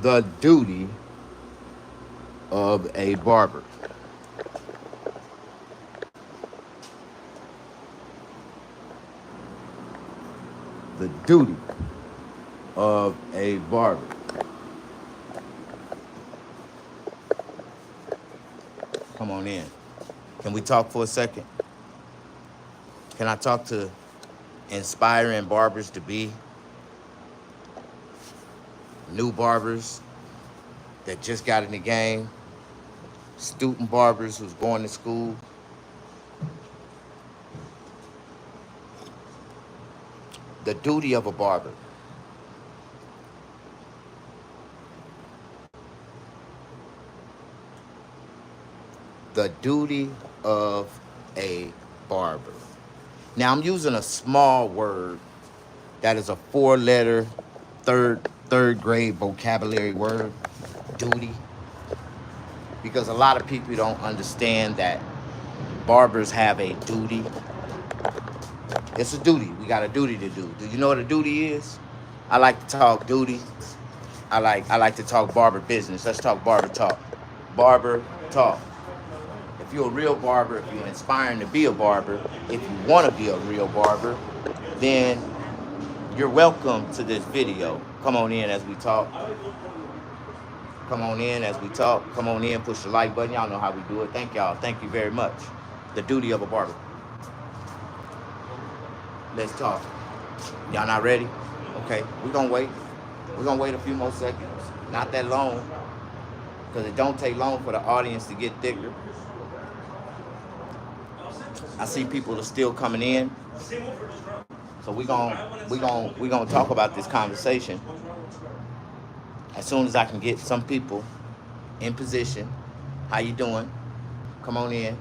The duty of a barber. The duty of a barber. Come on in. Can we talk for a second? Can I talk to inspiring barbers to be, new barbers that just got in the game, student barbers who's going to school? The duty of a barber. The duty of a barber. Now I'm using a small word that is a four-letter, third grade vocabulary word, duty, because a lot of people don't understand that barbers have a duty. It's a duty. We got a duty to do. Do you know what a duty is? I like to talk duty. I like to talk barber business. Let's talk barber talk. Barber talk. If you're a real barber, if you're inspiring to be a barber, if you want to be a real barber, then you're welcome to this video. Come on in as we talk. Come on in as we talk. Come on in, push the like button. Y'all know how we do it. Thank y'all. Thank you very much. The duty of a barber. Let's talk. Y'all not ready? Okay, we're gonna wait. We're gonna wait a few more seconds. Not that long, because it don't take long for the audience to get thicker. I see people are still coming in. So we gonna talk about this conversation as soon as I can get some people in position. How you doing? Come on in.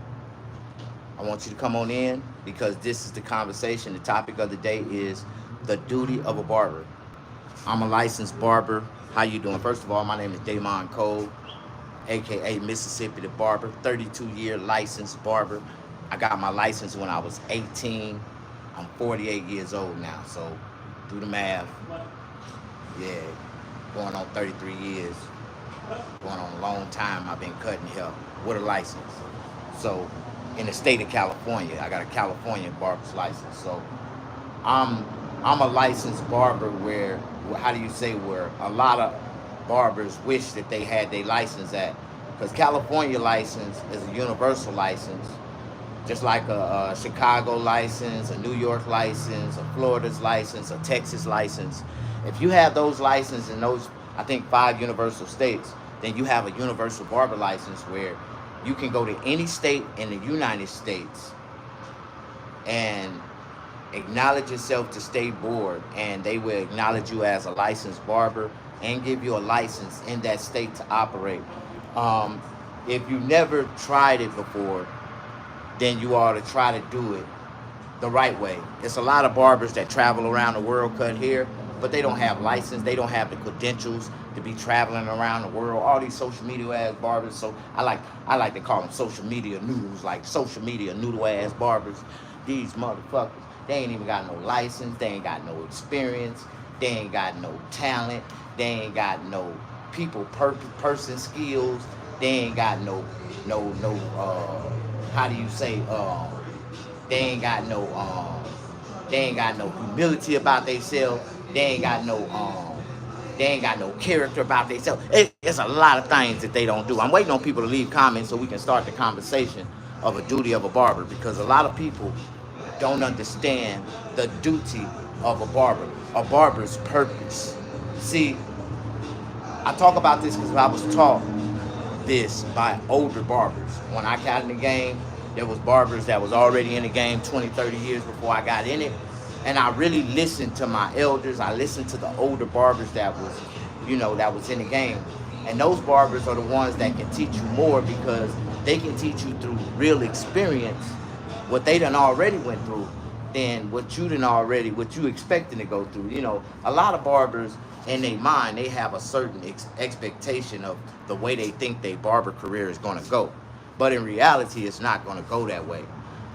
I want you to come on in because this is the conversation. The topic of the day is the duty of a barber. I'm a licensed barber. How you doing? First of all, my name is Damon Cole, aka Mississippi the Barber, 32-year licensed barber. I got my license when I was 18. I'm 48 years old now, so do the math. Yeah, going on 33 years, going on a long time. I've been cutting hair with a license. So in the state of California, I got a California barber's license. So I'm I'm a licensed barber where, how do you say, where a lot of barbers wish that they had their license at, because California license is a universal license, just like a Chicago license, a New York license, a Florida's license, a Texas license. If you have those licenses in those, I think, 5 universal states, then you have a universal barber license where you can go to any state in the United States and acknowledge yourself to state board, and they will acknowledge you as a licensed barber and give you a license in that state to operate. Um, if you never tried it before, then you ought to try to do it the right way. It's a lot of barbers that travel around the world cut hair, but they don't have license. They don't have the credentials to be traveling around the world. All these social media ass barbers. So I like to call them social media noodles, like social media noodle ass barbers. These motherfuckers, they ain't even got no license. They ain't got no experience. They ain't got no talent. They ain't got no person skills. They ain't got no how do you say, they ain't got no humility about themselves. They ain't got no character about themselves. It's a lot of things that they don't do. I'm waiting on people to leave comments so we can start the conversation of a duty of a barber, because a lot of people don't understand the duty of a barber's purpose. See, I talk about this because I was taught this by older barbers. When I got in the game, there was barbers that was already in the game 20, 30 years before I got in it. And I really listened to my elders. I listened to the older barbers that was in the game. And those barbers are the ones that can teach you more, because they can teach you through real experience what they done already went through than what you expecting to go through. A lot of barbers, in their mind, they have a certain expectation of the way they think their barber career is going to go. But in reality, it's not going to go that way.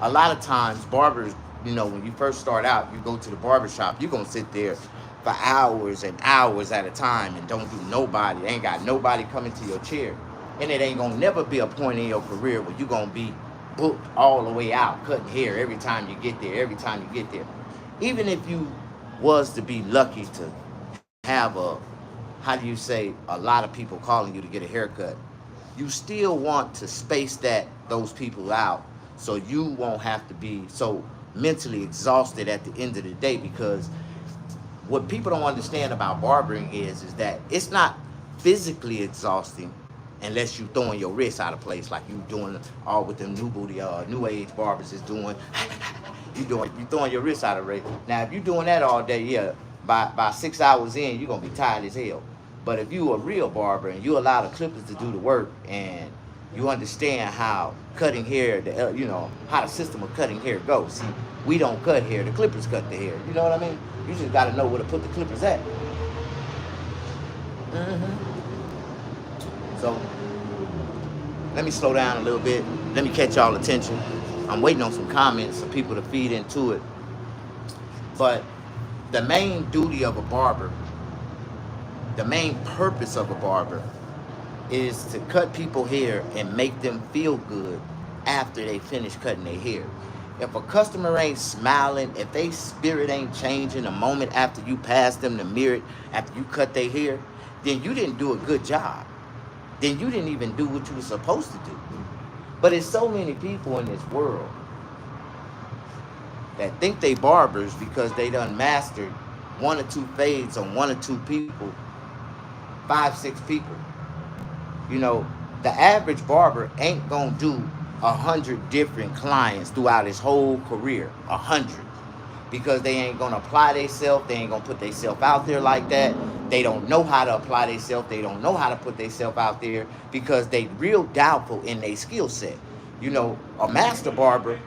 A lot of times, barbers, when you first start out, you go to the barber shop, you're going to sit there for hours and hours at a time and don't do nobody. They ain't got nobody coming to your chair. And it ain't gonna never be a point in your career where you're gonna be booked all the way out, cutting hair every time you get there, every time you get there. Even if you was to be lucky to have how do you say, a lot of people calling you to get a haircut, you still want to space those people out so you won't have to be so mentally exhausted at the end of the day. Because what people don't understand about barbering is that it's not physically exhausting unless you throwing your wrists out of place like you doing all with them new age barbers is doing. You throwing your wrists out of rate. Now if you doing that all day, yeah, by 6 hours in you're gonna be tired as hell. But if you a real barber and you allow the clippers to do the work and you understand how cutting hair, how the system of cutting hair goes. See, we don't cut hair, the clippers cut the hair. You know what I mean? You just got to know where to put the clippers at. So, let me slow down a little bit. Let me catch y'all attention. I'm waiting on some comments for people to feed into it. But the main duty of a barber, the main purpose of a barber is to cut people hair and make them feel good after they finish cutting their hair. If a customer ain't smiling, if they spirit ain't changing a moment after you pass them the mirror, after you cut their hair, then you didn't do a good job. Then you didn't even do what you were supposed to do. But there's so many people in this world that think they barbers because they done mastered 1 or 2 fades on 1 or 2 people, 5, 6 people. The average barber ain't gonna do 100 different clients throughout his whole career, 100, because they ain't gonna apply themselves. They ain't gonna put themselves out there like that. They don't know how to apply themselves. They don't know how to put themselves out there because they real doubtful in their skill set. A master barber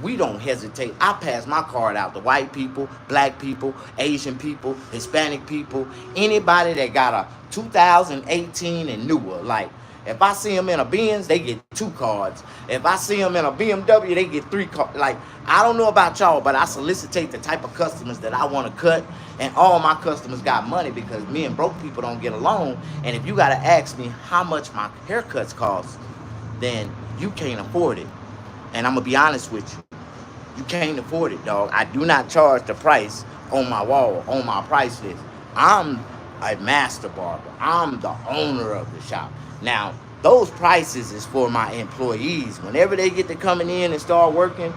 we don't hesitate. I pass my card out to white people, black people, Asian people, Hispanic people, anybody that got a 2018 and newer. Like, if I see them in a Benz, they get 2 cards. If I see them in a BMW, they get 3 cards. Like, I don't know about y'all, but I solicitate the type of customers that I want to cut. And all my customers got money because me and broke people don't get along. And if you got to ask me how much my haircuts cost, then you can't afford it. And I'm going to be honest with you. You can't afford it, dog. I do not charge the price on my wall, on my price list. I'm a master barber. I'm the owner of the shop. Now, those prices is for my employees. Whenever they get to coming in and start working,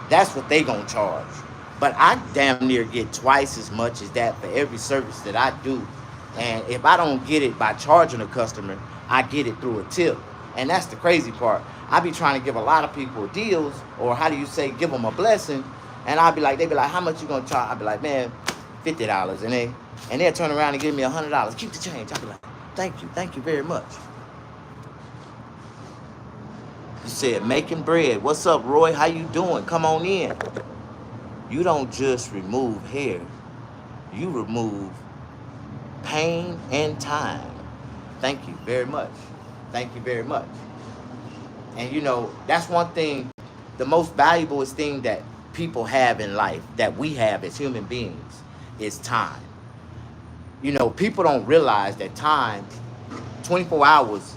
that's what they gonna charge. But I damn near get twice as much as that for every service that I do. And if I don't get it by charging a customer, I get it through a tip. And that's the crazy part. I be trying to give a lot of people deals, or how do you say, give them a blessing. And they be like, how much you gonna charge? I be like, man, $50. And they'll turn around and give me $100. Keep the change. I be like, thank you very much. You said, making bread. What's up, Roy? How you doing? Come on in. You don't just remove hair. You remove pain and time. Thank you very much. Thank you very much. And that's one thing, the most valuable thing that people have in life, that we have as human beings, is time. People don't realize that time, 24 hours,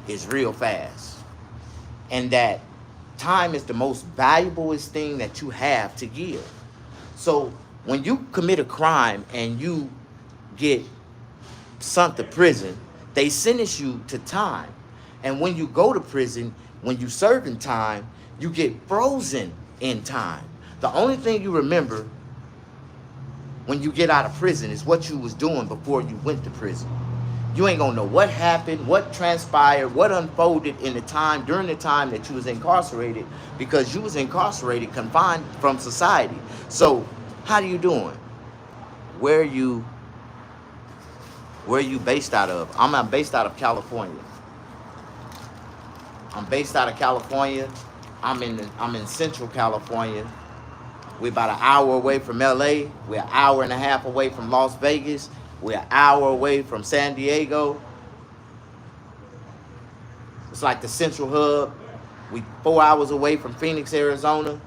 is real fast. And that time is the most valuablest thing that you have to give. So when you commit a crime and you get sent to prison, they sentence you to time. And when you go to prison, when you serve in time, you get frozen in time. The only thing you remember when you get out of prison is what you was doing before you went to prison. You ain't gonna know what happened, what transpired, what unfolded during the time that you was incarcerated, because you was incarcerated, confined from society. So, how you doing? Where you based out of? I'm based out of California. I'm based out of California. I'm in Central California. We're about an hour away from LA. We're an hour and a half away from Las Vegas. We're an hour away from San Diego. It's like the central hub. We 4 hours away from Phoenix, Arizona.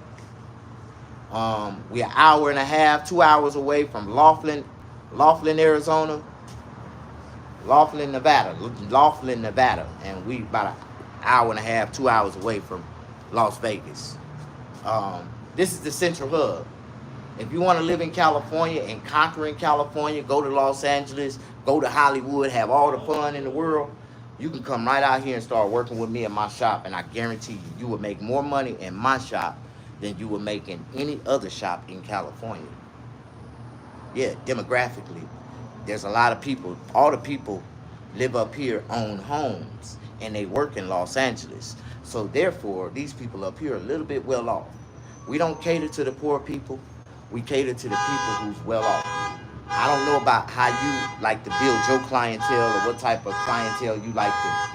We're an hour and a half, 2 hours away from Laughlin, Arizona, Laughlin, Nevada, and we about an hour and a half, 2 hours away from Las Vegas. This is the central hub. If you want to live in California and conquer in California, go to Los Angeles, go to Hollywood, have all the fun in the world, you can come right out here and start working with me in my shop, and I guarantee you, you will make more money in my shop than you will make in any other shop in California. Yeah, demographically, there's a lot of people. All the people live up here, own homes, and they work in Los Angeles. So therefore, these people up here are a little bit well off. We don't cater to the poor people. We cater to the people who's well off. I don't know about how you like to build your clientele or what type of clientele you like to,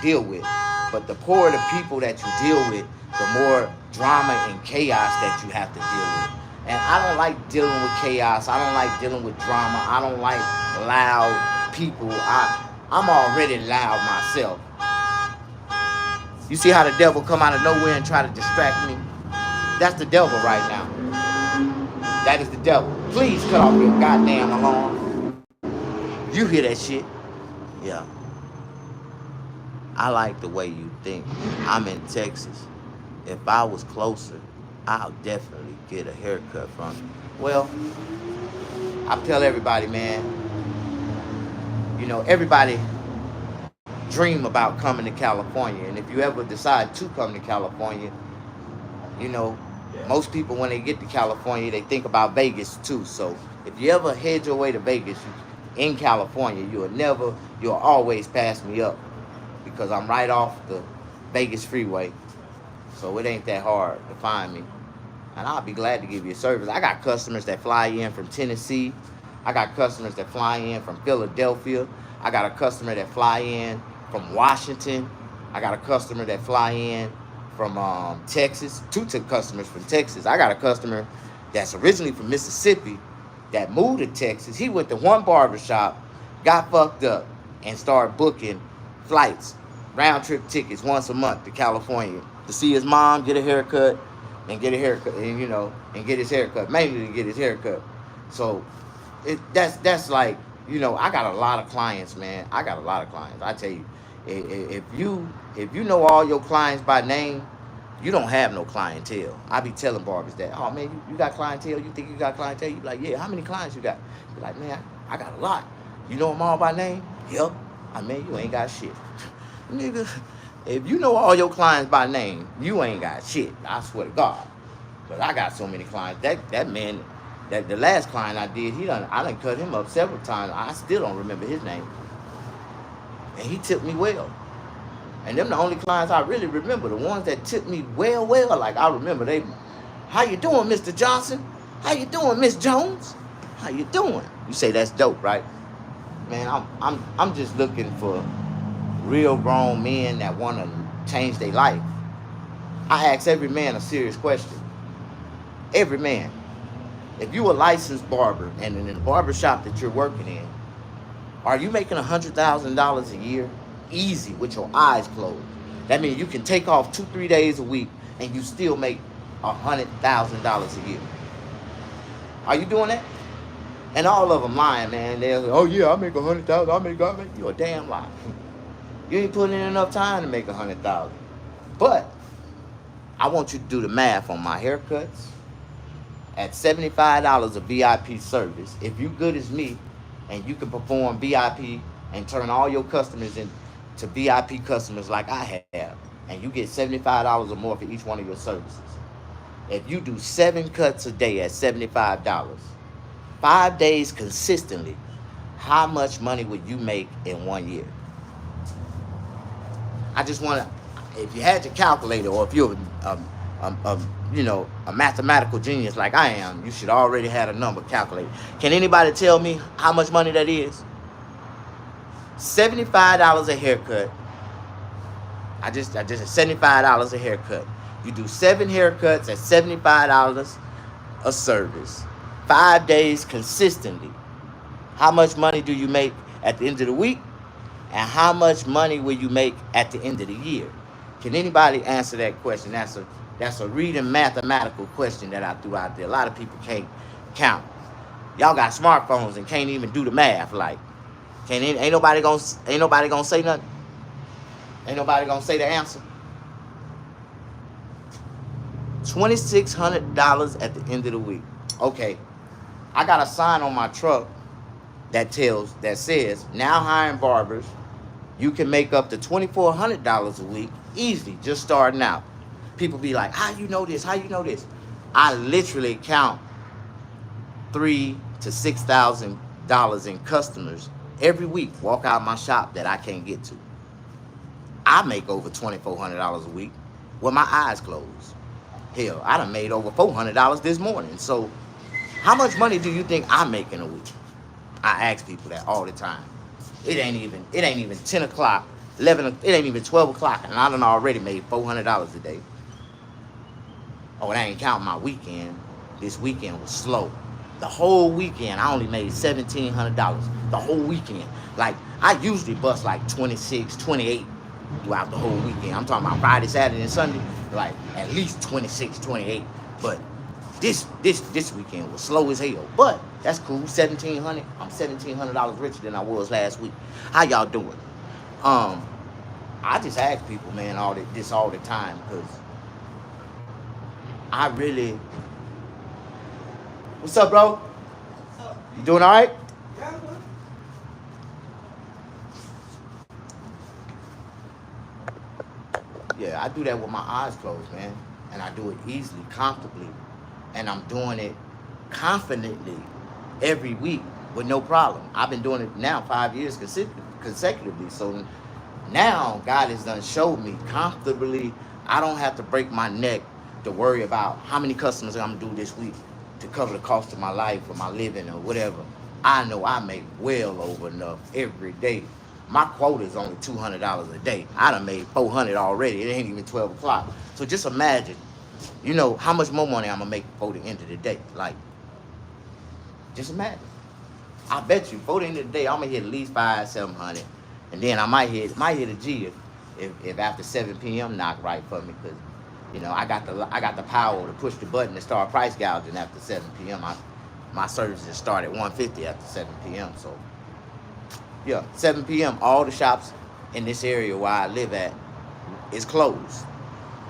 deal with. But the poorer the people that you deal with, the more drama and chaos that you have to deal with. And I don't like dealing with chaos. I don't like dealing with drama. I don't like loud people. I'm already loud myself. You see how the devil come out of nowhere and try to distract me? That's the devil right now. That is the devil. Please cut off your goddamn alarm. You hear that shit? Yeah. I like the way you think. I'm in Texas. If I was closer, I'll definitely get a haircut from you. Well, I tell everybody, man, everybody dream about coming to California. And if you ever decide to come to California, most people, when they get to California, they think about Vegas too. So if you ever head your way to Vegas in California, you'll always pass me up because I'm right off the Vegas freeway. So it ain't that hard to find me. And I'll be glad to give you a service. I got customers that fly in from Tennessee. I got customers that fly in from Philadelphia. I got a customer that fly in from Washington. I got a customer that fly in from Texas. Two customers from Texas. I got a customer that's originally from Mississippi that moved to Texas. He went to one barber shop, got fucked up, and started booking flights, round trip tickets once a month to California to see his mom, get a haircut, and get a haircut, and get his haircut, mainly to get his haircut. So that's like, I got a lot of clients, man. I got a lot of clients. I tell you, if you know all your clients by name, you don't have no clientele. I be telling barbers that, oh man, you got clientele? You think you got clientele? You be like, yeah, how many clients you got? Be like, man, I got a lot. You know them all by name? Yep. I mean, you ain't got shit. Nigga, if you know all your clients by name, you ain't got shit. I swear to God. But I got so many clients. That man, the last client I did, I done cut him up several times. I still don't remember his name. And he tipped me well. And them the only clients I really remember. The ones that tipped me well, like I remember they, how you doing, Mr. Johnson? How you doing, Miss Jones? How you doing? You say that's dope, right? Man, I'm just looking for real grown men that want to change their life. I ask every man a serious question. Every man. If you a licensed barber and in the barber shop that you're working in, are you making $100,000 a year? Easy, with your eyes closed. That means you can take off 2-3 days a week and you still make $100,000 a year. Are you doing that? And all of them lying, man. They're like, oh yeah, I make $100,000. You a damn lie. You ain't putting in enough time to make $100,000. But I want you to do the math on my haircuts. At $75 a VIP service, if you good as me and you can perform VIP and turn all your customers into VIP customers like I have, and you get $75 or more for each one of your services. If you do 7 cuts a day at $75, 5 days consistently, how much money would you make in 1 year? I just want to, if you had your calculator, or if you're a mathematical genius like I am, you should already have a number calculated. Can anybody tell me how much money that is? $75 a haircut. I just said $75 a haircut. You do 7 haircuts at $75 a service, 5 days consistently. How much money do you make at the end of the week? And how much money will you make at the end of the year? Can anybody answer that question? Answer That's a reading mathematical question that I threw out there. A lot of people can't count. Y'all got smartphones and can't even do the math. Like, ain't nobody gonna say nothing. Ain't nobody gonna say the answer. $2,600 at the end of the week. Okay, I got a sign on my truck that says now hiring barbers. You can make up to $2,400 a week easily, just starting out. People be like, how you know this? How you know this? I literally count $3,000 to $6,000 in customers every week walk out my shop that I can't get to. I make over $2,400 a week with my eyes closed. Hell, I done made over $400 this morning. So how much money do you think I make in a week? I ask people that all the time. It ain't even 10 o'clock, 11, it ain't even 12 o'clock, and I done already made $400 a day. Oh, and I ain't counting my weekend. This weekend was slow. The whole weekend, I only made $1,700. The whole weekend. Like, I usually bust like 26, 28 throughout the whole weekend. I'm talking about Friday, Saturday, and Sunday. Like, at least 26, 28. But this weekend was slow as hell. But that's cool. $1,700. I'm $1,700 richer than I was last week. How y'all doing? I just ask people, man, all the time, because I really. What's up, bro? You doing all right? Yeah, I do that with my eyes closed, man. And I do it easily, comfortably. And I'm doing it confidently every week with no problem. I've been doing it now 5 years consecutively. So now God has done showed me comfortably. I don't have to break my neck to worry about how many customers I'm gonna do this week to cover the cost of my life or my living or whatever. I know I make well over enough every day. My quota is only $200 a day. I done made $400 already. It ain't even 12 o'clock. So just imagine, how much more money I'm gonna make before the end of the day. Like, just imagine. I bet you before the end of the day, I'm gonna hit at least 500, 700, and then I might hit a G if after 7 p.m. knock right for me, because I got the power to push the button and start price gouging after 7 p.m. My services start at $150 after 7 p.m. So yeah, 7 p.m. all the shops in this area where I live at is closed.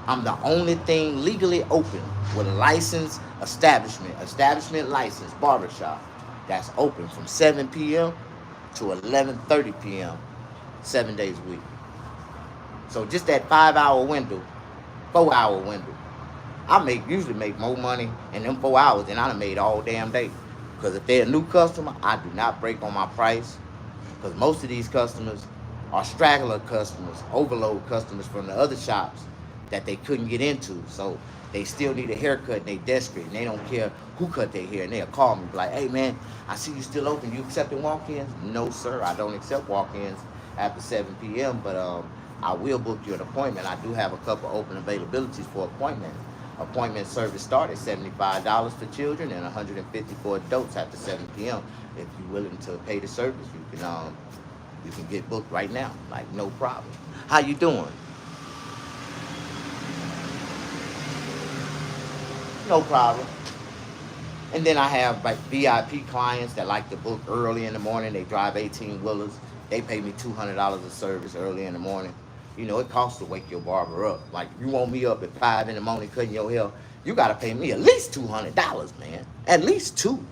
I'm the only thing legally open with a licensed establishment licensed barbershop that's open from 7 p.m. to 11:30 p.m. 7 days a week. So just that 5-hour window, 4-hour window, I usually make more money in them 4 hours than I done made all damn day. Because if they're a new customer, I do not break on my price. Because most of these customers are straggler customers, overload customers from the other shops that they couldn't get into. So they still need a haircut and they desperate and they don't care who cut their hair. And they'll call me like, hey man, I see you still open. You accepting walk-ins? No sir, I don't accept walk-ins after 7 p.m. But I will book you an appointment. I do have a couple open availabilities for appointments. Appointment service start at $75 for children and $150 for adults after 7 p.m. If you're willing to pay the service, you can get booked right now, like no problem. How you doing? No problem. And then I have like VIP clients that like to book early in the morning. They drive 18-wheelers. They pay me $200 a service early in the morning. It costs to wake your barber up. Like, you want me up at 5 in the morning cutting your hair, you got to pay me at least $200, man. At least $200.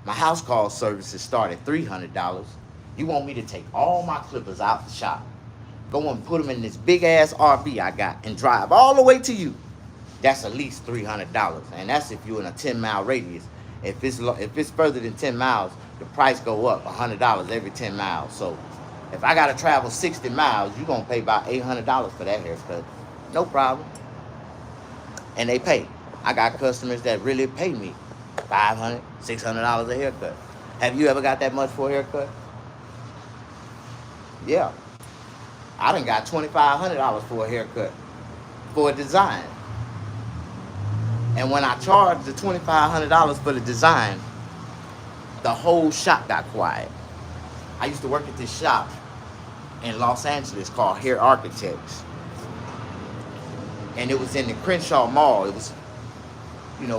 My house call services start at $300. You want me to take all my clippers out the shop, go and put them in this big-ass RV I got, and drive all the way to you. That's at least $300. And that's if you're in a 10-mile radius. If it's further than 10 miles, the price go up $100 every 10 miles. So if I got to travel 60 miles, you're going to pay about $800 for that haircut. No problem. And they pay. I got customers that really pay me $500, $600 a haircut. Have you ever got that much for a haircut? Yeah. I done got $2,500 for a haircut, for a design. And when I charged the $2,500 for the design, the whole shop got quiet. I used to work at this shop in Los Angeles called Hair Architects. and it was in the Crenshaw Mall. It was,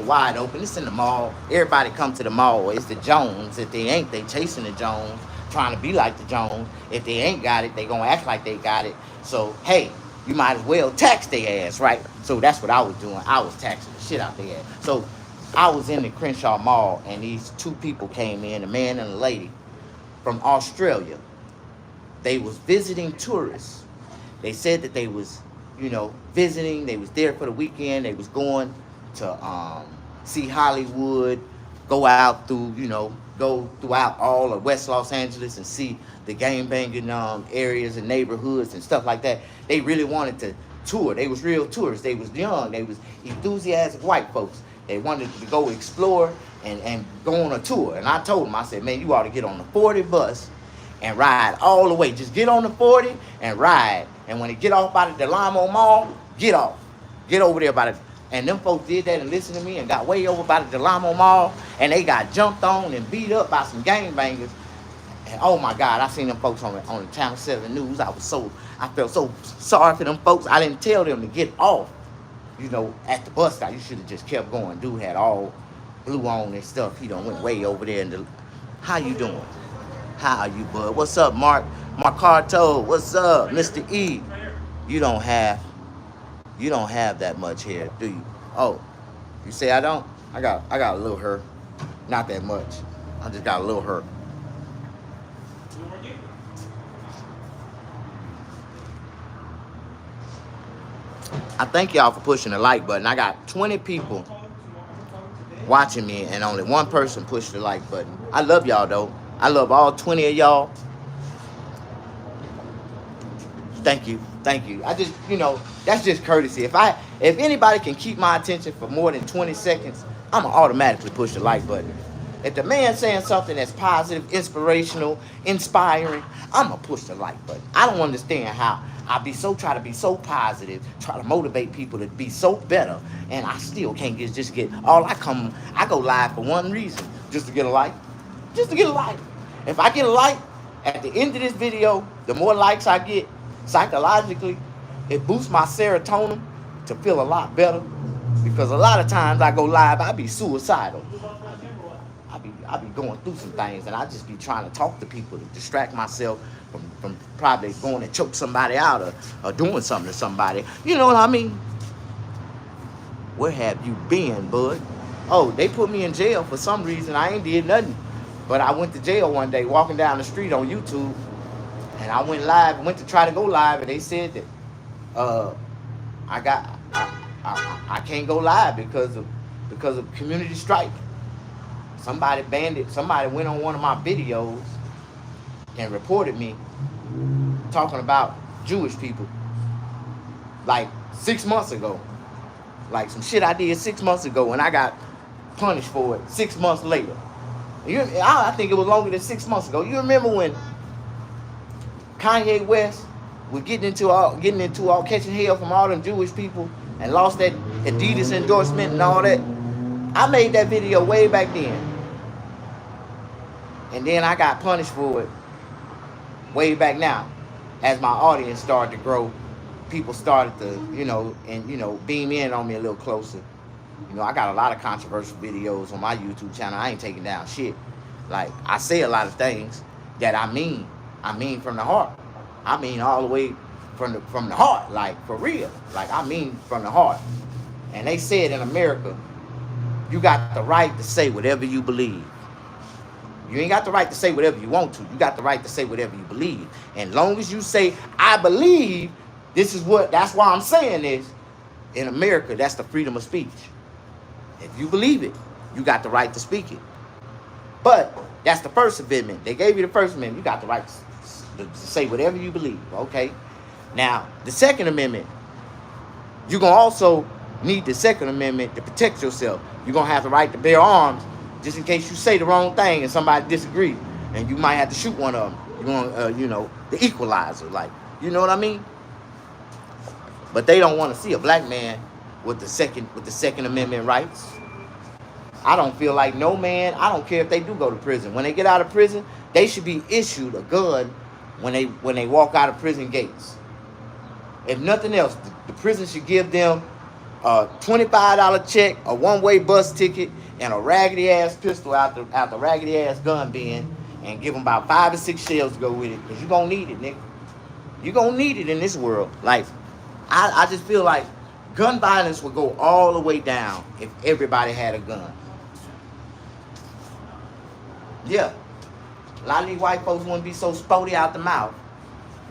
wide open. It's in the mall. Everybody come to the mall. It's the Jones. If they ain't, they chasing the Jones, trying to be like the Jones. If they ain't got it, they gonna act like they got it. So hey, you might as well tax their ass, right? So that's what I was doing. I was taxing the shit out their ass. So I was in the Crenshaw Mall, and these two people came in, a man and a lady from Australia. They was visiting tourists. They said that they was, visiting. They was there for the weekend. They was going to see Hollywood, go out through, go throughout all of West Los Angeles and see the gang banging areas and neighborhoods and stuff like that. They really wanted to tour. They was real tourists. They was young. They was enthusiastic white folks. They wanted to go explore and go on a tour. And I told them, I said, man, you ought to get on the 40 bus and ride all the way. Just get on the 40 and ride. And when they get off by the Delamo Mall, get off. Get over there by the... And them folks did that and listened to me and got way over by the Delamo Mall. And they got jumped on and beat up by some gangbangers. And oh my God, I seen them folks on the Channel 7 News. I felt so sorry for them folks. I didn't tell them to get off, at the bus stop. You should have just kept going. Dude had all blue on and stuff. He done went way over there. How you doing? How are you, bud? What's up, Mark? Marcarto, what's up? Mr. E. You don't have that much hair, do you? Oh, you say I don't? I got a little hair. Not that much. I just got a little hair. I thank y'all for pushing the like button. I got 20 people watching me and only one person pushed the like button. I love y'all though. I love all 20 of y'all. Thank you. I just, that's just courtesy. If anybody can keep my attention for more than 20 seconds, I'm gonna automatically push the like button. If the man's saying something that's positive, inspirational, inspiring, I'm gonna push the like button. I don't understand how I try to be so positive, try to motivate people to be so better, and I still can't just get I go live for one reason, just to get a like. Just to get a like. If I get a like, at the end of this video, the more likes I get, psychologically, it boosts my serotonin to feel a lot better. Because a lot of times I go live, I be suicidal. I be going through some things, and I just be trying to talk to people to distract myself from probably going to choke somebody out or doing something to somebody. You know what I mean? Where have you been, bud? Oh, they put me in jail for some reason. I ain't did nothing. But I went to jail one day walking down the street on YouTube, and I went to try to go live, and they said that I can't go live because of community strife. Somebody banned it. Somebody went on one of my videos and reported me talking about Jewish people like 6 months ago. Like some shit I did 6 months ago, and I got punished for it 6 months later. I think it was longer than 6 months ago. You remember when Kanye West was getting into all catching hell from all them Jewish people and lost that Adidas endorsement and all that? I made that video way back then. And then I got punished for it way back now. As my audience started to grow, people started to, beam in on me a little closer. I got a lot of controversial videos on my YouTube channel. I ain't taking down shit. Like, I say a lot of things that I mean. I mean from the heart. I mean all the way from the heart, like for real. Like, I mean from the heart. And they said in America, you got the right to say whatever you believe. You ain't got the right to say whatever you want to. You got the right to say whatever you believe. And long as you say, I believe, that's why I'm saying this. In America, that's the freedom of speech. If you believe it, you got the right to speak it. But that's the First Amendment. They gave you the First Amendment. You got the right to say whatever you believe, okay? Now, the Second Amendment, you're going to also need the Second Amendment to protect yourself. You're going to have the right to bear arms just in case you say the wrong thing and somebody disagrees. And you might have to shoot one of them. You're going the equalizer, like, you know what I mean? But they don't want to see a black man with the Second Amendment rights. I don't feel like no man, I don't care if they do go to prison. When they get out of prison, they should be issued a gun when they walk out of prison gates. If nothing else, the prison should give them a $25 check, a one-way bus ticket, and a raggedy ass pistol out the raggedy ass gun bin, and give them about 5 or 6 shells to go with it, because you're gonna need it, nigga. You're gonna need it in this world. Like, I just feel like gun violence would go all the way down if everybody had a gun. Yeah. A lot of these white folks wouldn't be so sporty out the mouth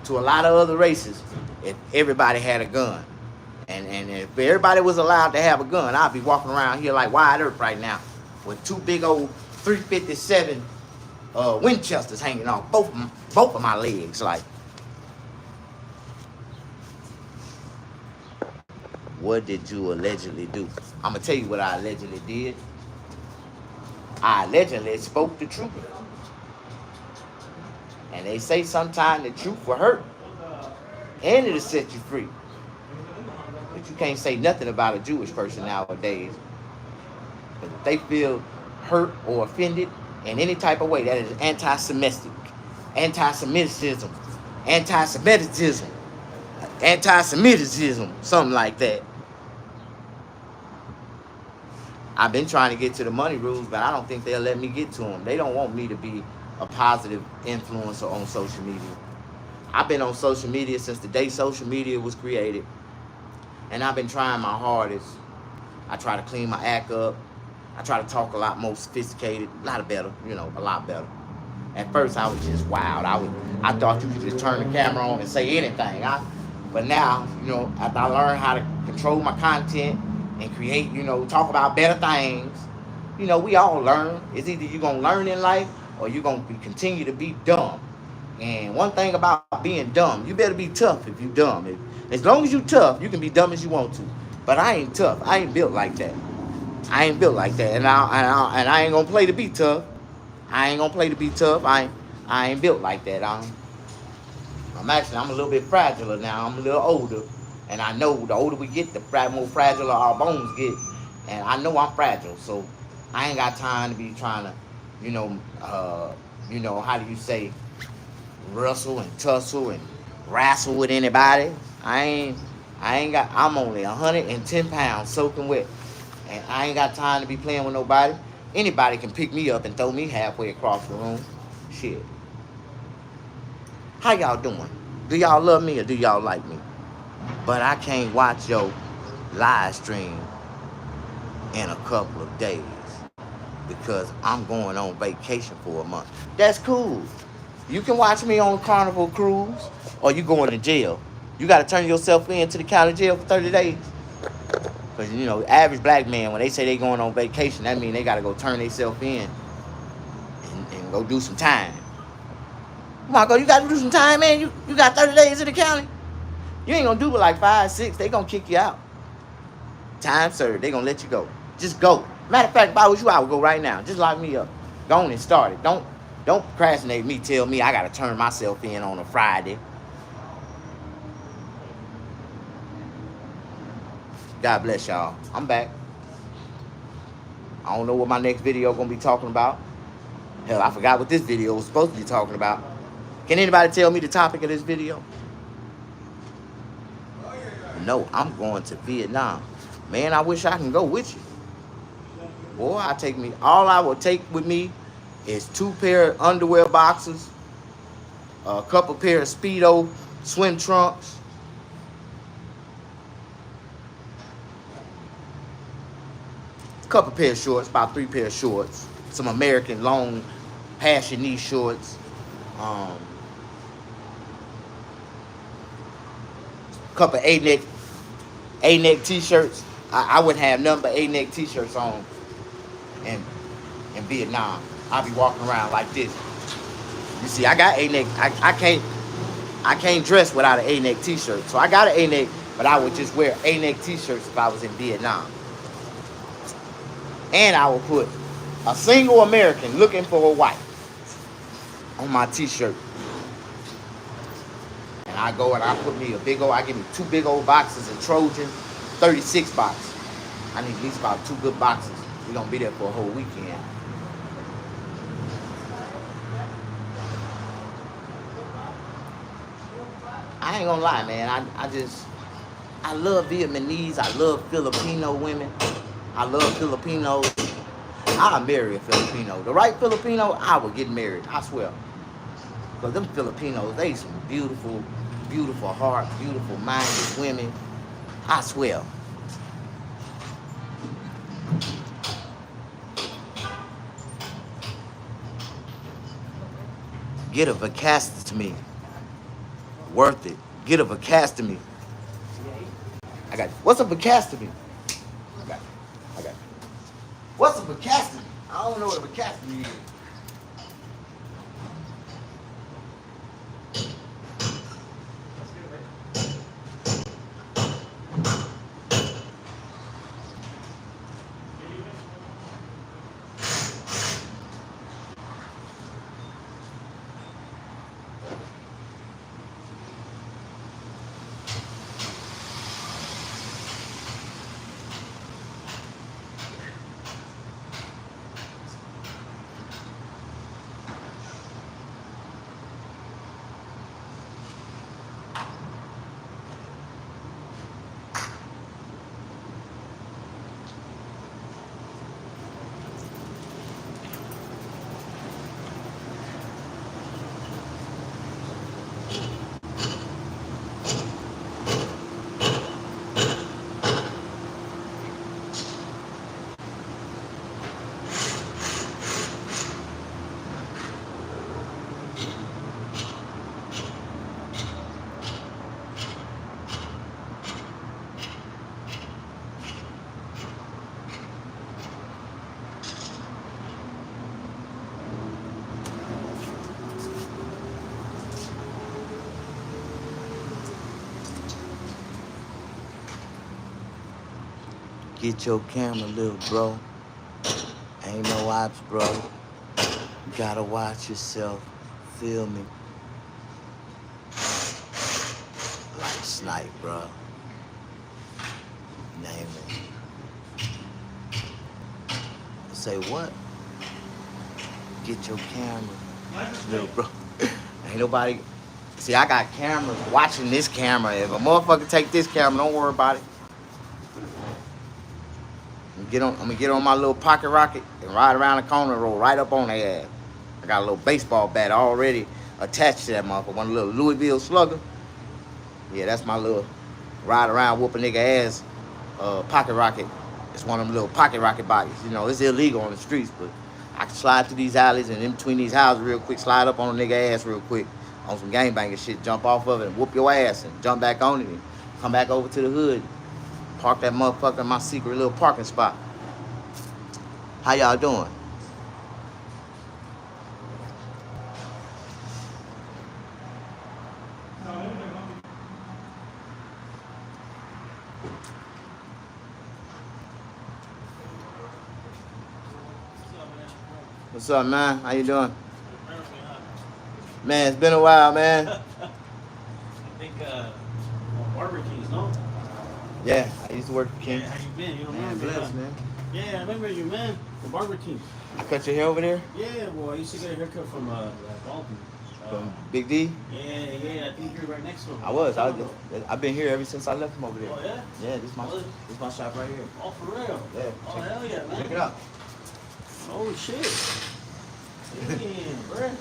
to a lot of other races if everybody had a gun. And if everybody was allowed to have a gun, I'd be walking around here like Wide Earth right now with 2 big old 357 Winchesters hanging off both of my legs. Like, what did you allegedly do? I'm going to tell you what I allegedly did. I allegedly spoke the truth. And they say sometimes the truth will hurt. And it'll set you free. But you can't say nothing about a Jewish person nowadays. But if they feel hurt or offended in any type of way, that is anti-Semitic, anti-Semitism, anti-Semitism, anti-Semitism, something like that. I've been trying to get to the money rules, but I don't think they'll let me get to them. They don't want me to be a positive influencer on social media. I've been on social media since the day social media was created. And I've been trying my hardest. I try to clean my act up. I try to talk a lot more sophisticated, a lot better, a lot better. At first, I was just wild. I thought you could just turn the camera on and say anything. But now, after I learned how to control my content and create, talk about better things, we all learn. It's either you're going to learn in life or you're going to continue to be dumb. And one thing about being dumb, you better be tough if you're dumb. As long as you're tough, you can be dumb as you want to. But I ain't tough. I ain't built like that. I ain't built like that. And I ain't going to play to be tough. I ain't going to play to be tough. I ain't built like that. I'm a little bit fragile now. I'm a little older. And I know the older we get, the more fragile our bones get. And I know I'm fragile. So I ain't got time to be trying to, how do you say, wrestle and tussle and wrestle with anybody. I'm only 110 pounds soaking wet. And I ain't got time to be playing with nobody. Anybody can pick me up and throw me halfway across the room. Shit. How y'all doing? Do y'all love me or do y'all like me? But I can't watch your live stream in a couple of days because I'm going on vacation for a month. That's cool. You can watch me on Carnival Cruise or you going to jail. You got to turn yourself in to the county jail for 30 days. Because, average black man, when they say they going on vacation, that means they got to go turn themselves in and go do some time. Marco, you got to do some time, man. You got 30 days in the county. You ain't going to do it like 5, 6. They going to kick you out. Time served. They going to let you go. Just go. Matter of fact, if I was you, I would go right now. Just lock me up. Go on and start it. Don't procrastinate me. Tell me I got to turn myself in on a Friday. God bless y'all. I'm back. I don't know what my next video going to be talking about. Hell, I forgot what this video was supposed to be talking about. Can anybody tell me the topic of this video? No, I'm going to Vietnam. Man, I wish I can go with you. Boy, all I will take with me is 2 pair of underwear boxers, a couple pair of Speedo swim trunks, a couple pair of shorts, about 3 pair of shorts, some American long past your knee shorts, couple A-neck t-shirts. I wouldn't have nothing but A-neck t-shirts on in Vietnam. I'll be walking around like this. You see, I got A-neck. I can't dress without an A-neck t-shirt. So I got an A-neck, but I would just wear A-neck t-shirts if I was in Vietnam. And I would put a single American looking for a wife on my t-shirt. And I go and I put me I give me 2 big old boxes of Trojan 36 box. I need at least about 2 good boxes. We're going to be there for a whole weekend. I ain't gonna lie, man. I love Vietnamese. I love Filipino women. I love Filipinos. I'll marry a Filipino. The right Filipino, I would get married. I swear. Because them Filipinos, they some beautiful, beautiful heart, beautiful minded women. I swear. Get a vacastomy. Worth it. Get a vacastomy. I got you. What's a vacastomy? I got you. I got you. What's a vacastomy? I don't know what a vacastomy is. Get your camera, little bro. Ain't no ops, bro. You gotta watch yourself. Feel me? Like snipe, bro. Name it. Say what? Get your camera, little bro. Ain't nobody. See, I got cameras watching this camera. If a motherfucker take this camera, don't worry about it. I'm gonna get on my little pocket rocket and ride around the corner and roll right up on their ass. I got a little baseball bat already attached to that motherfucker. One little Louisville Slugger. Yeah, that's my little ride around whoop a nigga ass pocket rocket. It's one of them little pocket rocket bodies. You know, it's illegal on the streets, but I can slide through these alleys and in between these houses real quick, slide up on a nigga ass real quick on some gangbanging shit, jump off of it and whoop your ass and jump back on it and come back over to the hood. Park that motherfucker in my secret little parking spot. How y'all doing? What's up, man? How you doing? Man, it's been a while, man. I think Barber Kings, no? Yeah, I used to work for King. Yeah, how you been? You don't Man, remember? blessed, man. Yeah, I remember you, man. The Barber Kings. I cut your hair over there? Yeah, well, I used to get a haircut from Dalton. From Big D? Yeah, I think you're right next to him. I've been here ever since I left him over there. Oh, yeah? Yeah, this is my shop right here. Oh, for real? Yeah. Oh, hell yeah, man. Check it out. Oh, shit. Damn, bro. You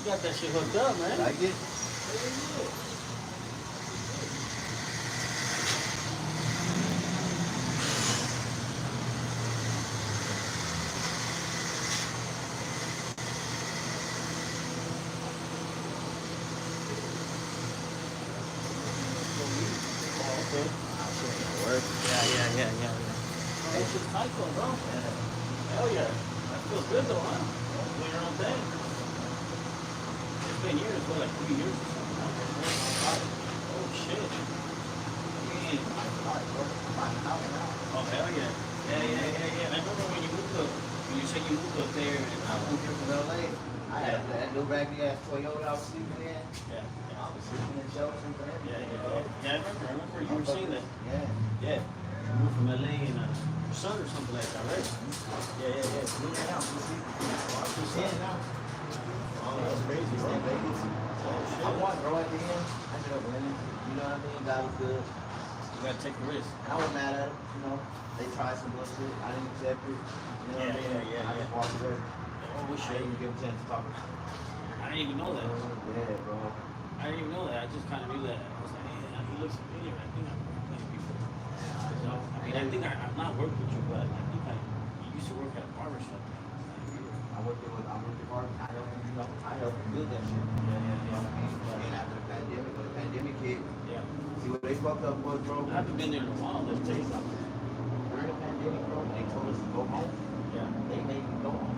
got that shit hooked up, man. Like it? Yeah. Yeah. Hey, it's just tight though, bro. Hell yeah. That feels good though, huh? Doing your own thing. It's been years, what, like 3 years or something, huh? Oh, shit. Man. Oh, hell yeah. Yeah. I remember when you said you moved up there and I moved here from LA. I had that little raggedy ass Toyota I was sleeping in. Yeah. I was sleeping in shelters and whatever. Yeah, I remember you were saying that. Yeah. You moved from LA and your son or something like that, right? Yeah. Look at now. Watch your son now. Oh, that's crazy, bro. I won, bro, at the end. I straight up winning. You know what I mean? God was good. You gotta take the risk. And I wasn't mad at them. You know, they tried some bullshit. I didn't accept it. You know what I mean? I just walked away. Oh, we I should. didn't even give a chance to talk. I didn't even know that. Yeah, bro. I didn't even know that. I just kind of knew that. I was like, hey, he looks familiar. I think I've worked with him before. So, I mean, I think I've not worked with you, but I think you used to work at a barber shop. I worked with Barber. I helped him, you know, I helped him build that shit. And after the pandemic, when the pandemic hit, see what they fucked up was, bro? I haven't been there in a while. Let's tell you something. During the pandemic, bro, they told us to go home. Yeah. They made me go home.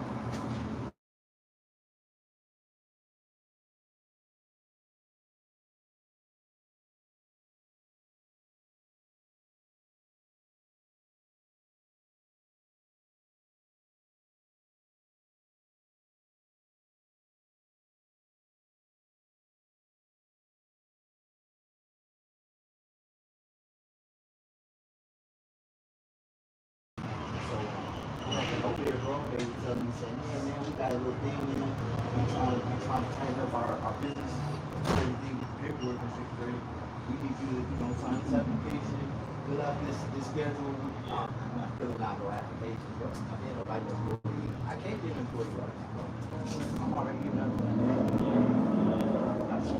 Over there, bro, they were telling me, saying, man, we got a little thing, you know, we trying to tighten up our business, everything, paperwork and shit, great. We need you to, you know, sign this application, fill out this schedule. I'm not filling out no application, bro. I ain't nobody no employee. I can't get an employee right now, bro. I'm already giving up.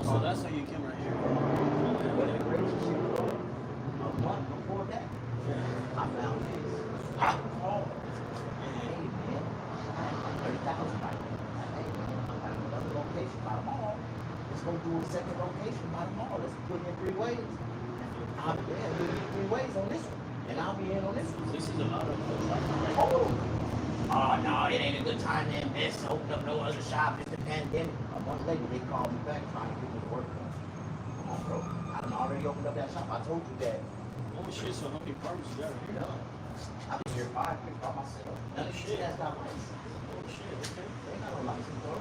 So that's how you came right here. But the crazy shit, bro, a month before that, I found this. Oh. Hey, man, I had like 30,000 right there. Hey, man, I got another location by the mall. Let's go do a second location by the mall. Let's put it in 3 ways. I'll be there, do it in 3 ways on this one. And I'll be in on this one. This is a lot of Oh, no, it ain't a good time to invest. Open up no other shop. It's the pandemic. A month later, they called me back trying to get me to work. Come on, bro. I done already opened up that shop. I told you that. Oh shit, so how many barbers you got right here? I've been here 5 years by myself. None of shit that's got license. Oh shit, okay. They ain't got no license, bro.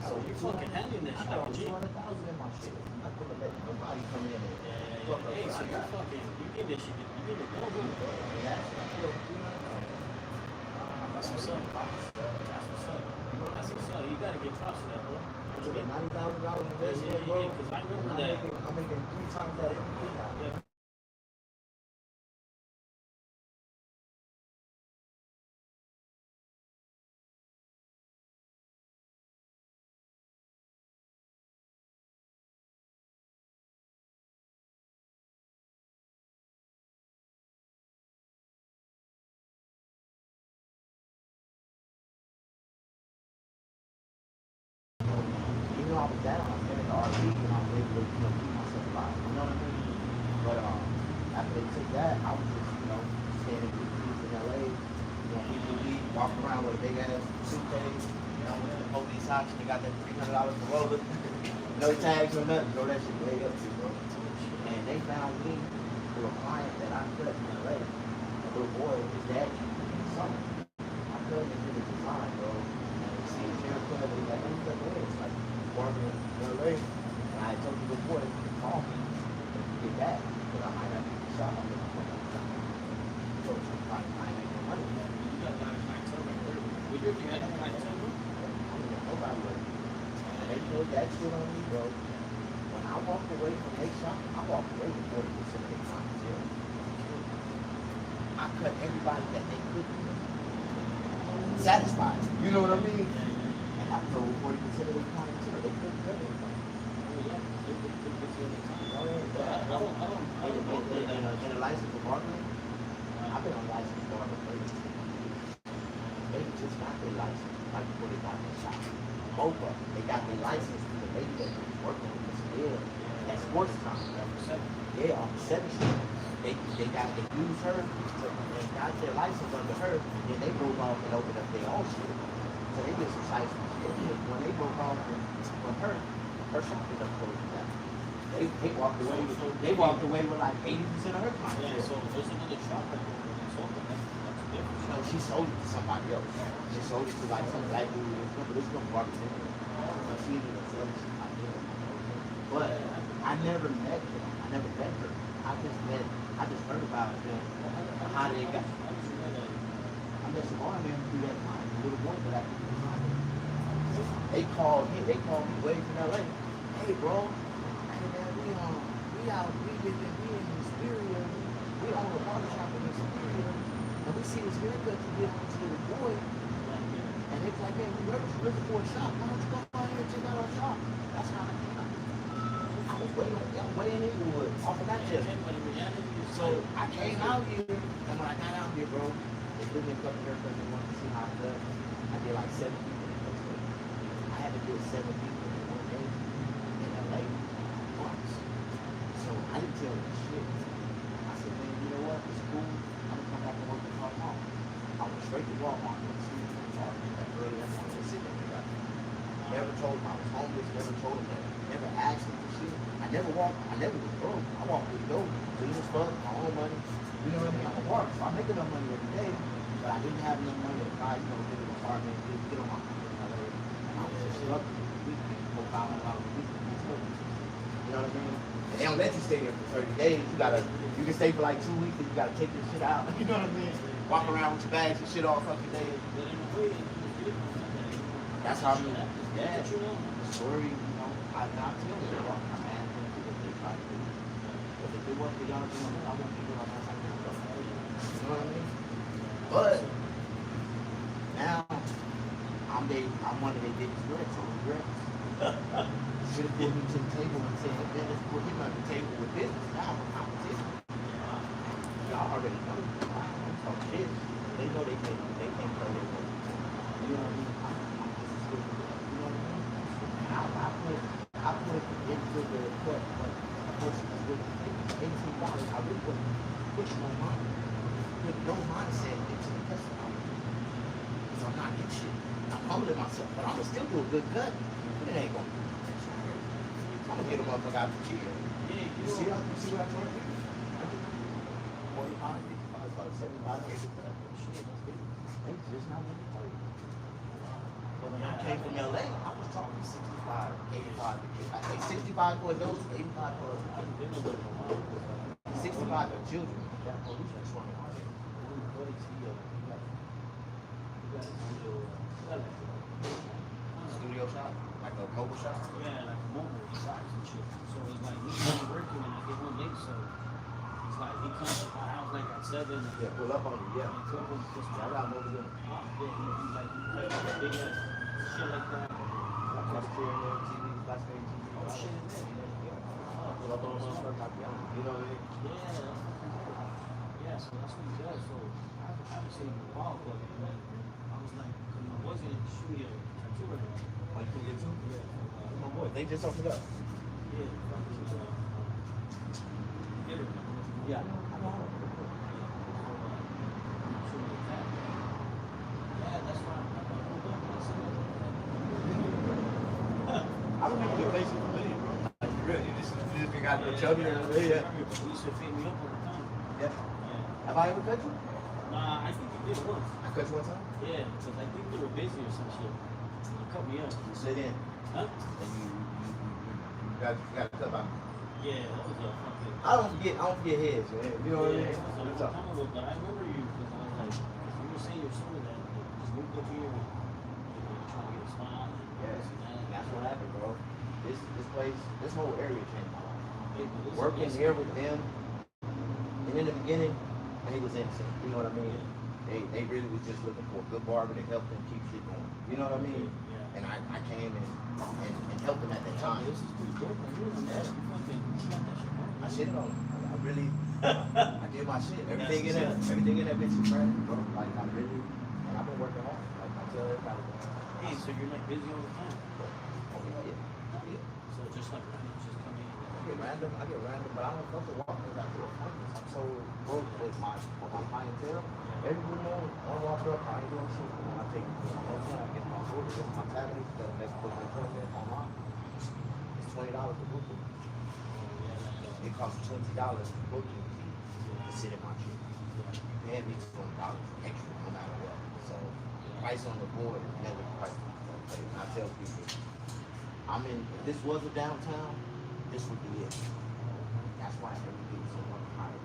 So you fucking handling this I shit, got G. 200,000 in my shit. I'm not gonna let nobody come in and fuck up Hey, what so I you're got. fucking, you get this shit, you get it done, bro. That's That's what's up. That's what's up. That's what's up. You gotta get props for that, bro. $90,000 investment, bro. Yeah, because I remember that. I'm making 3 times that every week now. Yeah. Even though I was down, I finished the RV and I was able to, you know, keep myself alive. You know what I mean? But after they took that, I was just, you know, staying in in LA. You know, people leave, walk around with a big ass suitcase. You know, went to the police house and they got that $300 Corolla. No tags or nothing. Throw that shit way up to, bro. And they found me through a client that I cut in LA. A little boy, his daddy, summer. I cut him into the design, bro. And see his haircut, he's like, I'm cut away. It's like, Barber in LA. And I told you before, you can call me when you get back. Because I might have to get a shot. I'm looking for that shot. So I make no money. You got that clientele right there. Would you have had clientele, bro? I don't know nobody with me. And they put that shit on me, bro. When I walked away from their shop, I walked away with 40% of their clientele. I cut everybody that they couldn't satisfy. You know what I mean? And I told 40% of their clientele they couldn't cut everybody. In a license for barbering, I've been on license for barber for 8 years. They just got their license like before they got their shop. Both of them, they got their license through the lady that was working with us there at sports time. Yeah, on the 7th Street. They used her and got their license under her, and then they moved off and opened up their own shit. So they did some sites when they broke off from her shop ended up closing down. They walked away with like 80% of her clients. Yeah, so there's another shop that sold them. That's different. No, she sold it to somebody else. She sold it to like some black dude. This is gonna barber in. So she ended up selling it to somebody else. But I never met them. I never met her. I just heard about them, how they got. I met some other men through that time. The little boy that I could find. They called me way from LA. Hey bro, hey man, we in Superior, we own a barber shop in Superior, and we see this haircut you get on this little boy, and it's like, man, we looking for a shop. Why don't you go out here and check out our shop? That's how I came out. I was way in Inglewood, off of that tip. So I came out here, and when I got out here, bro, they took me a couple haircuts and wanted to see how I cut. I did like 7 people in the first day. I had to do 7 people in one day in LA once. So I didn't tell them shit. I said, man, you know what? It's cool. I'm gonna come back and work at Walmart. I went straight to Walmart and see that early that morning. They sit there. Never told them I was homeless. Never told them that. Never asked them for shit. I never was broke. I walked with dope, clean as fuck, my own money. You know what I mean? I'm a work, so I make enough money every day, but I didn't have enough money to buy, get an apartment, get on my feet in LA. And I was just struggling weekly, $4,000 a week. You know what I mean? And they don't let you stay there for 30 days. You can stay for like 2 weeks, and you gotta take this shit out. You know what I mean? Walk around with your bags and shit all fucking day. That's how I mean. Yeah. The story, you know, I'm not telling you. I'm mad because they try to do it. But if it wasn't for y'all doing it, I wouldn't be doing my type of stuff. You know what I mean? But now I'm one of their biggest regrets. So regrets. Should have pulled me to the table and said, man, let's put him at the table with business. Now we're competition. Y'all already know. I don't talk shit. They know they can't play their role. You know what I mean? I'm just as good as that. You know what I mean? And I put into the court what a person is with $18. I really wouldn't put no money. Put no mindset into the customer. So I'm not getting shit. I'm humbling myself, but I'm gonna still do a good cut. But it ain't gonna be. I'm gonna get a motherfucker out the chair. You see what I'm trying to do? 45, 55, about 75, 80. They just not what they told you. But when I came from LA, I was talking 65, 85. I think 65 for adults, 85 for 65 for children. That police are trying to do. Studio shop? Like a mobile shop? Yeah, like mobile shops and shit. So it's like he's not working and I get home late, so it's like he comes to my house like at 7. Yeah, pull up on you, yeah. And so just I got over there. yeah, he's like big ass shit like that. Like cafeteria in there, TV, flat screen TV. Oh shit in there. Pull up on some stuff like that. You know what I mean? Yeah, so that's what he does. So I haven't seen him in a while, but I was like, my boy's gonna shoot me a tattoo right now. Like you get two? Yeah. My boy, they just opened up. Yeah, Yeah, I know. Yeah, that's right. I remember your face was familiar, bro. Like, you really, you just got the chubby and yeah. You used to fit me up all the time. Yeah. Yeah. Have I ever cut you? Nah, I think you did once. I cut you one time? Yeah, because I think they were busy or some shit. You cut me up. You sit in. Huh? And you got to cut out. Yeah, that was a fucking... I don't forget heads, man. You know what I mean? It was a long time ago, but I remember you because I was like, you were saying your story that just moved up here and trying to get a smile. Yes. And that's what happened, bro. This place, this whole area changed my life. Yeah, Working here with them, and in the beginning, they was innocent. You know what I mean? They really was just looking for a good barber to help them keep shit going. You know what I mean? Yeah. And I came and helped them at that time. This is pretty dope. I knew that. You fucking got that shit right. I shit on them. I really, I did my shit. Everything in that bitch is trash, bro. Like I really, and I've been working hard. Like I tell everybody. Hey, so you're like busy all the time? Oh yeah. So just like just come in. I get random, but I don't fuck with walking out to appointments. I'm so broke with my clientele. Everyone knows I walk up, I ain't doing shit. When I take I get my order, get my tablet, the next book appointment online. It's $20 to book it. It costs $20 to book it to sit in my chair. You pay me $20 extra no matter what. So price on the board is never the price. And I tell people, if this was a downtown, this would be it. That's why everything is so much higher.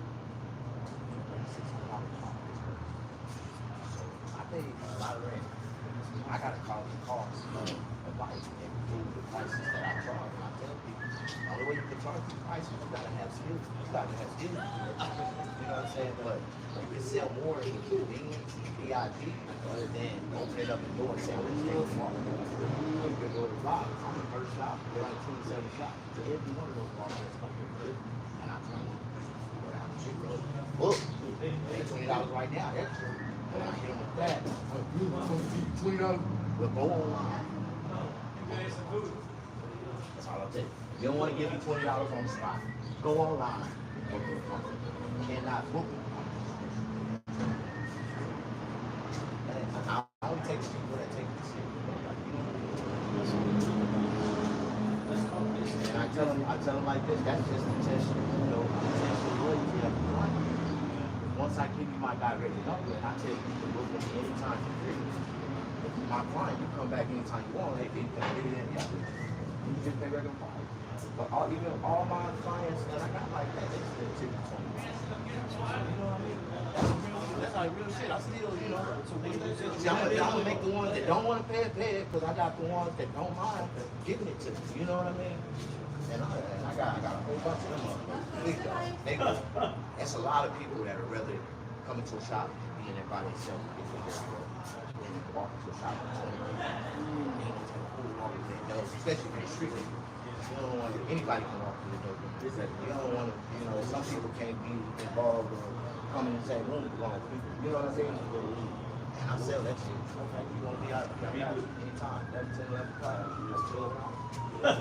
$600 off this person. So I pay a lot of rent. I gotta call the cost of life and food, the prices that I charge. And I tell people, the only way you can charge barbecue prices, you gotta have skills. You gotta have skills. You know what I'm saying? But you can sell more in convenience, VIP, other than open it up and door and say, let's take the market. You can go to Rob. I'm the first shop. They're like 27 shops. So every one of those bars has come here. And I tell them, go down the street road. Look, they're $20 right now. Extra. And I hit them with that. You want to $20? We'll go online. That's all I'll tell you. You don't want to give you $20 on the spot. Go online. Cannot book it. I only take the people that take the shit. And I tell them like this, that's just to test you, you know, test your loyalty of the client. Once I give you my direct number, and I tell you to book me anytime you're free. My client, you come back anytime you want, they can get it in, yeah. You just pay regular price. But even all my clients that I got like that, they still tip me 20. You know what I mean? That's like real shit. I still, you know. See, I'm gonna make the ones that don't want to pay it, because I got the ones that don't mind giving it to me. You know what I mean? And I got a whole bunch of them. That's a lot of people that would rather come into a shop and be in there by themselves and get their hair than walk into a shop and especially for the street. You don't want anybody can walk through the door. You don't want to, you know, some people can't be involved or come in the same room with wrong people. You know what I'm saying? And I sell that shit. Okay, you want to be out anytime. That's 10, 11 o'clock. That's 12 hours.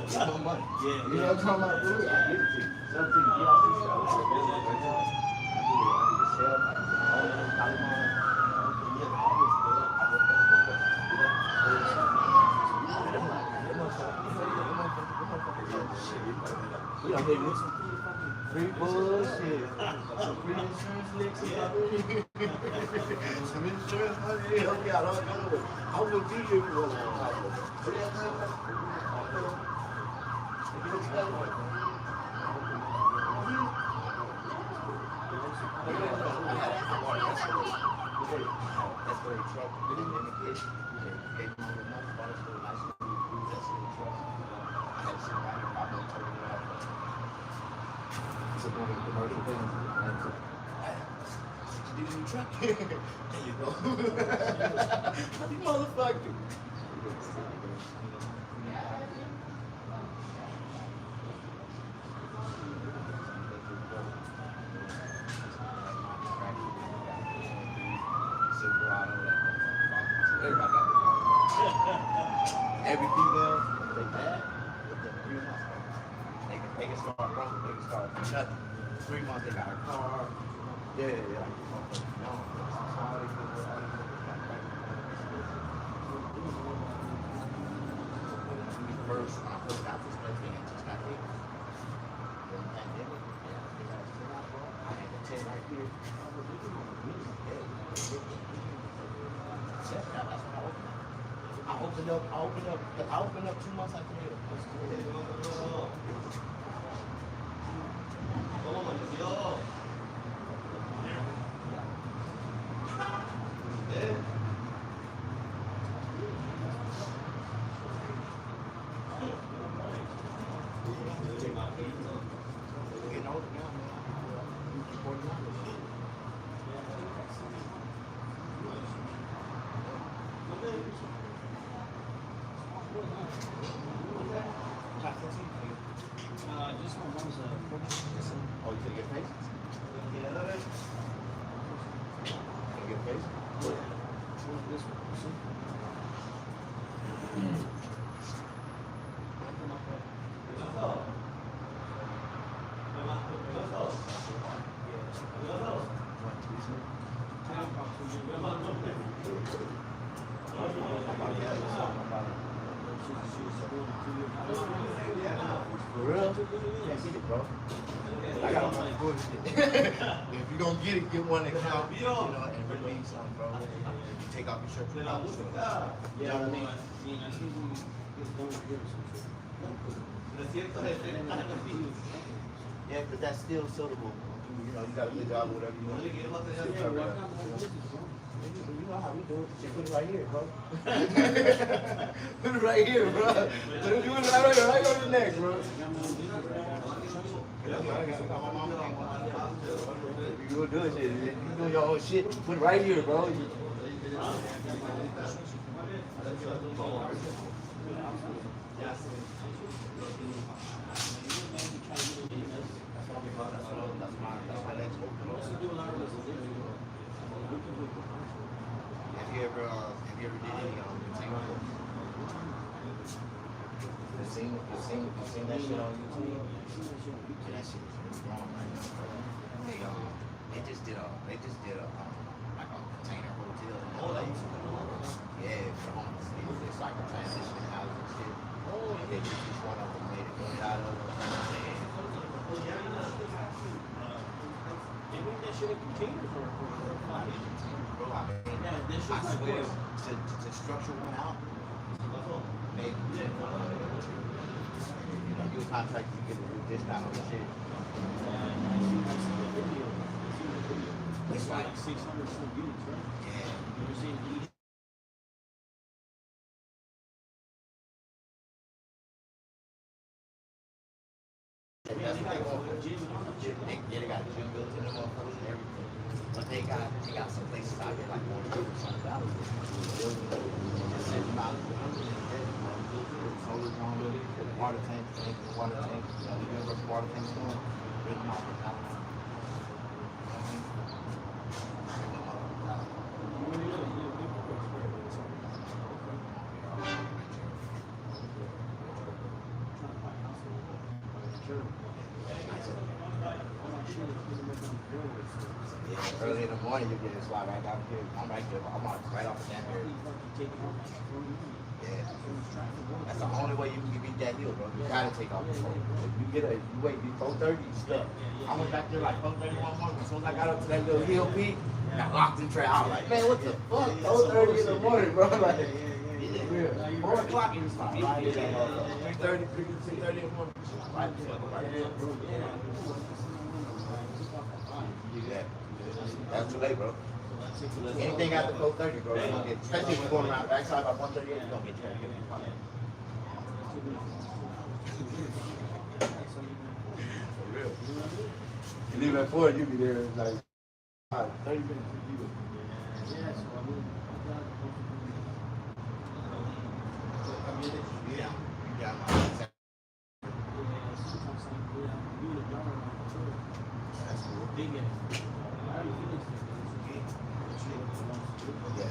It's no money. Yeah. You know what I'm talking about? Really? I give it to you. Something you have to sell. I do the shelf. I do the owner, Taliban. We don't need some free bullshit, some free insurance licks, some insurance money. Help me out. I would be here for a long time. That's where he truck in the kitchen. Gave him all the money, bought us a little nice food. That's in the truck. I had somebody probably told me that. It's a little commercial thing. Did you truck? There you go. You motherfucker. Every female, they bad, within 3 months. They can start broke, they can start nothing. 3 months, they got a car. Yeah. First, when I first got this place, they had just got hit. Then the pandemic, I had the 10 right here. That's what I opened. I opened up 2 months after later. Getting older now, man. 49. Just one was Oh, you take your face? Yeah. Take your face? this one. For real? Can't see it, bro. I got my bullshit. If you don't get it, get one that count, you know, and really need something, bro. You take off your shirt, put it on. You know what I mean? Yeah, but that's still suitable. You know, you got a good job or whatever you want. You know how we do it. Just put it right here, bro. Put it right here, bro. Put it right here. next, bro. You gonna do it, shit. You doing your own shit. Put it right here, bro. Have you ever did any tango? You seen that shit on YouTube? Yeah, that shit is wrong right now. They just did a like a container hotel in LA. Yeah, for homeless people. It's like a transition house and shit. They just each one of them made it out of it. They make that shit in containers or Bro, I mean, I swear, to structure one out, maybe. You know, you a contractor, you get a real discount on the shit. It's like 600 some units, right? Yeah. You ever seen each? That's what they want. They got a gym built in the motherfuckers and everything. But they got some places out there like $100 something. Just send them out. Solar's on it, water tank, water tank, the universal water tank storm, written off the top. Yeah, early in the morning you get a slide right down here. I'm right there. I'm right off the damn area. Yeah. That's the only way you can beat that hill, bro. You gotta take off before. If you wait 4:30, you stuck. I went back there like 4:30 one morning. As soon as I got up to that little hill peak, got locked in traffic. I was like, man, what the fuck? 4:30 in the morning, bro. Like, yeah. 4 o'clock in the spot. Right there. 3:30, 3:30 in the morning. Right there. Yeah. That's too late, bro. Anything after 4:30, bro, you're gonna get, especially if you're going around the backside by 1:38, you're gonna get traffic. For real. You leave at 4, you be there in like 30 minutes. Yeah. That's cool. Yeah.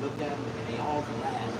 Look at them and they all glass.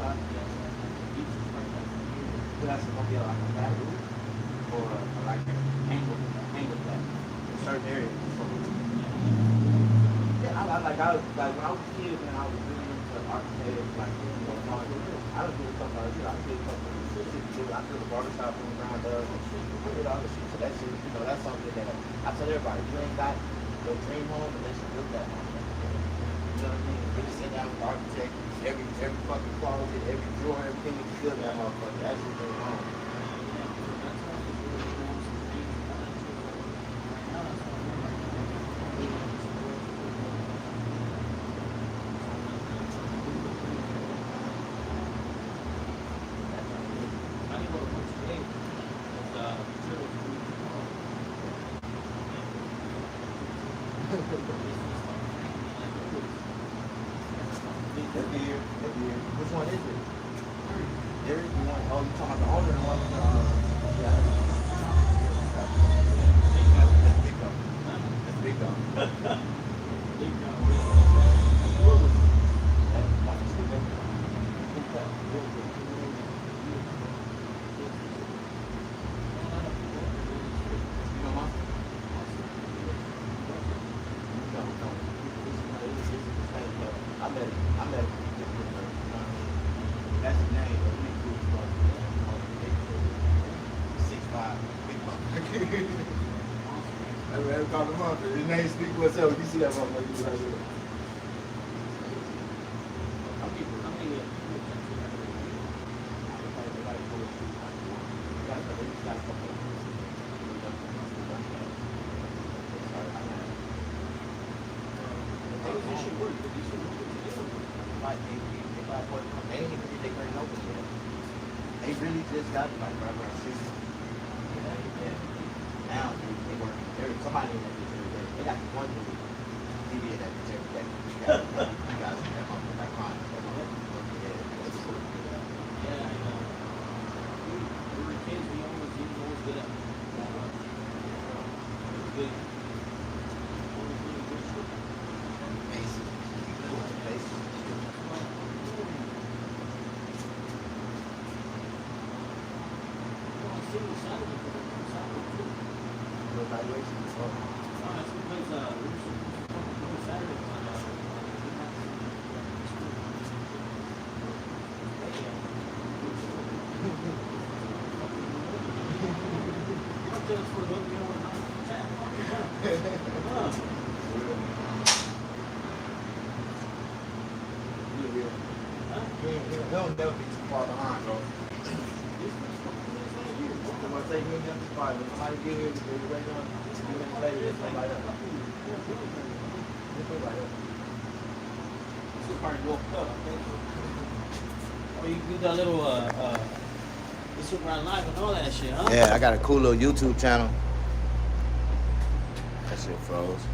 outside. That's gonna be like a flat roof or like a angle flat in certain areas. Yeah, I like when I was a kid and I was really into architecture, like I don't do stuff like that. I did stuff like this. I did the barbershop from the ground up. I did all the shit. So that shit, that's something that I tell everybody, you ain't got your dream home unless you build that home. You know what I mean? You just sit down with the architect, every fucking closet, every drawer, everything you can build that motherfucker. That's your dream home. Which one is it? Derek, you want? Oh, you talking about the owner? The one? Yeah. That's big though. That's big though. I met that's the name of the big 6'5" big motherfucker. I ever called him up. His name speak for itself. You see that motherfucker, you right there. They really just got like right around 60. Now they work. Somebody in that picture. They got one dude. He be in that picture. He got that motherfucker like crying. That's cool. Yeah, I know. We were kids. He was always good at. Good. They'll never be too far behind, bro. I'm gonna say you ain't never too far. When somebody get here, they're right on. You ain't play this thing like that. Or you do that little Instagram live and all that shit, huh? Yeah, I got a cool little YouTube channel. That shit froze.